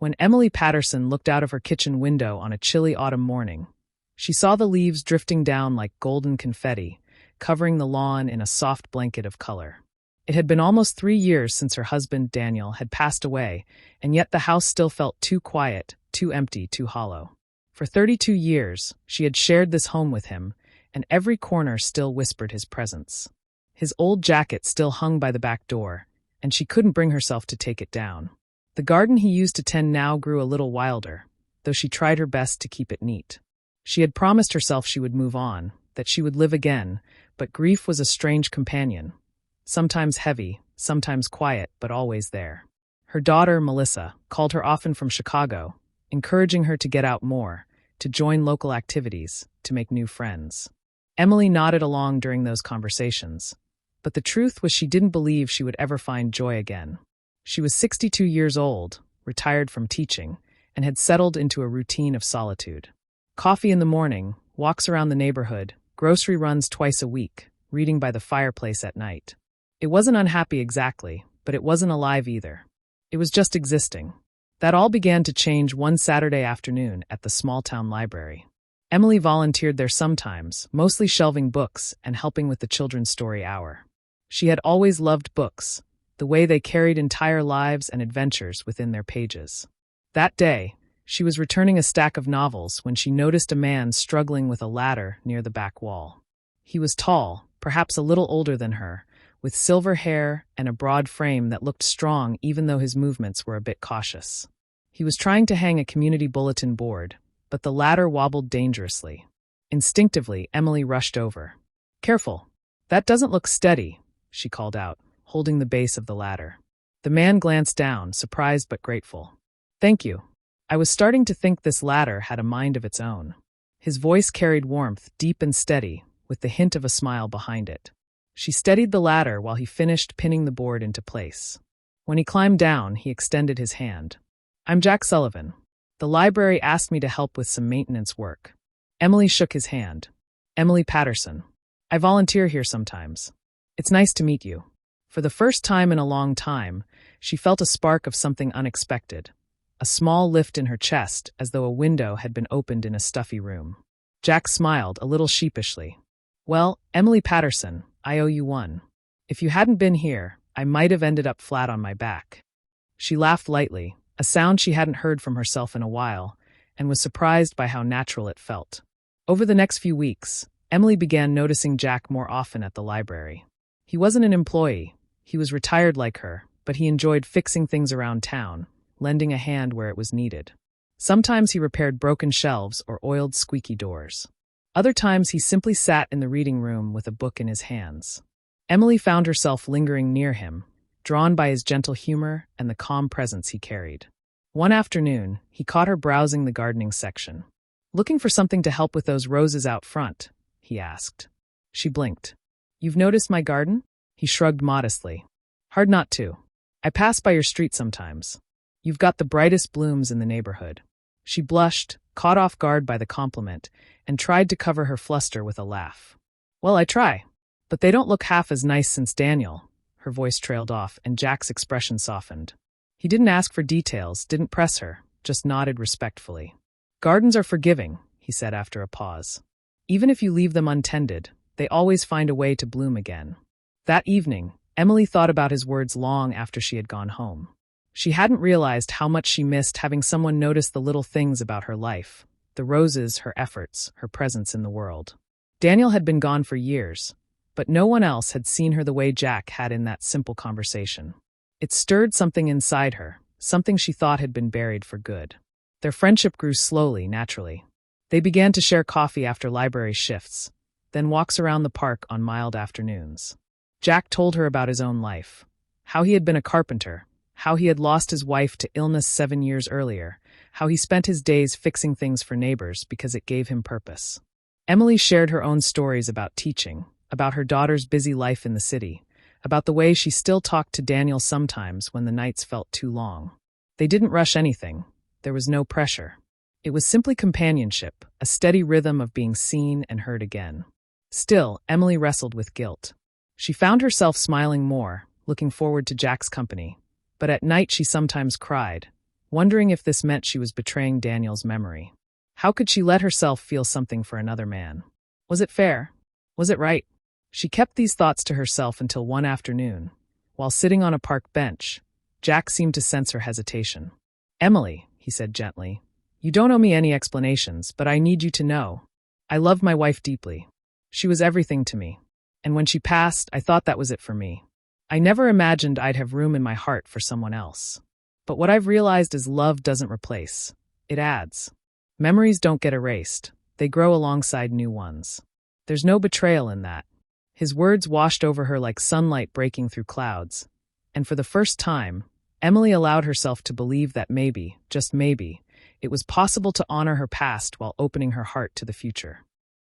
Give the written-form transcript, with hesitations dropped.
When Emily Patterson looked out of her kitchen window on a chilly autumn morning, she saw the leaves drifting down like golden confetti, covering the lawn in a soft blanket of color. It had been almost 3 years since her husband, Daniel, had passed away, and yet the house still felt too quiet, too empty, too hollow. For 32 years, she had shared this home with him, and every corner still whispered his presence. His old jacket still hung by the back door, and she couldn't bring herself to take it down. The garden he used to tend now grew a little wilder, though she tried her best to keep it neat. She had promised herself she would move on, that she would live again, but grief was a strange companion. Sometimes heavy, sometimes quiet, but always there. Her daughter, Melissa, called her often from Chicago, encouraging her to get out more, to join local activities, to make new friends. Emily nodded along during those conversations, but the truth was she didn't believe she would ever find joy again. She was 62 years old, retired from teaching, and had settled into a routine of solitude. Coffee in the morning, walks around the neighborhood, grocery runs twice a week, reading by the fireplace at night. It wasn't unhappy exactly, but it wasn't alive either. It was just existing. That all began to change one Saturday afternoon at the small-town library. Emily volunteered there sometimes, mostly shelving books and helping with the children's story hour. She had always loved books, the way they carried entire lives and adventures within their pages. That day, she was returning a stack of novels when she noticed a man struggling with a ladder near the back wall. He was tall, perhaps a little older than her, with silver hair and a broad frame that looked strong even though his movements were a bit cautious. He was trying to hang a community bulletin board, but the ladder wobbled dangerously. Instinctively, Emily rushed over. "Careful. That doesn't look steady," she called out, holding the base of the ladder. The man glanced down, surprised but grateful. "Thank you. I was starting to think this ladder had a mind of its own." His voice carried warmth, deep and steady, with the hint of a smile behind it. She steadied the ladder while he finished pinning the board into place. When he climbed down, he extended his hand. "I'm Jack Sullivan. The library asked me to help with some maintenance work." Emily shook his hand. "Emily Patterson. I volunteer here sometimes. It's nice to meet you." For the first time in a long time, she felt a spark of something unexpected, a small lift in her chest as though a window had been opened in a stuffy room. Jack smiled, a little sheepishly. "Well, Emily Patterson, I owe you one. If you hadn't been here, I might have ended up flat on my back." She laughed lightly, a sound she hadn't heard from herself in a while, and was surprised by how natural it felt. Over the next few weeks, Emily began noticing Jack more often at the library. He wasn't an employee. He was retired like her, but he enjoyed fixing things around town, lending a hand where it was needed. Sometimes he repaired broken shelves or oiled squeaky doors. Other times he simply sat in the reading room with a book in his hands. Emily found herself lingering near him, drawn by his gentle humor and the calm presence he carried. One afternoon, he caught her browsing the gardening section. "Looking for something to help with those roses out front?" he asked. She blinked. "You've noticed my garden?" He shrugged modestly. "Hard not to. I pass by your street sometimes. You've got the brightest blooms in the neighborhood." She blushed, caught off guard by the compliment, and tried to cover her fluster with a laugh. "Well, I try. But they don't look half as nice since Daniel." Her voice trailed off, and Jack's expression softened. He didn't ask for details, didn't press her, just nodded respectfully. "Gardens are forgiving," he said after a pause. "Even if you leave them untended, they always find a way to bloom again." That evening, Emily thought about his words long after she had gone home. She hadn't realized how much she missed having someone notice the little things about her life, the roses, her efforts, her presence in the world. Daniel had been gone for years, but no one else had seen her the way Jack had in that simple conversation. It stirred something inside her, something she thought had been buried for good. Their friendship grew slowly, naturally. They began to share coffee after library shifts, then walks around the park on mild afternoons. Jack told her about his own life, how he had been a carpenter, how he had lost his wife to illness 7 years earlier, how he spent his days fixing things for neighbors because it gave him purpose. Emily shared her own stories about teaching, about her daughter's busy life in the city, about the way she still talked to Daniel sometimes when the nights felt too long. They didn't rush anything. There was no pressure. It was simply companionship, a steady rhythm of being seen and heard again. Still, Emily wrestled with guilt. She found herself smiling more, looking forward to Jack's company, but at night she sometimes cried, wondering if this meant she was betraying Daniel's memory. How could she let herself feel something for another man? Was it fair? Was it right? She kept these thoughts to herself until one afternoon. While sitting on a park bench, Jack seemed to sense her hesitation. "Emily," he said gently, "you don't owe me any explanations, but I need you to know. I love my wife deeply. She was everything to me. And when she passed, I thought that was it for me. I never imagined I'd have room in my heart for someone else. But what I've realized is love doesn't replace. It adds. Memories don't get erased. They grow alongside new ones. There's no betrayal in that." His words washed over her like sunlight breaking through clouds. And for the first time, Emily allowed herself to believe that maybe, just maybe, it was possible to honor her past while opening her heart to the future.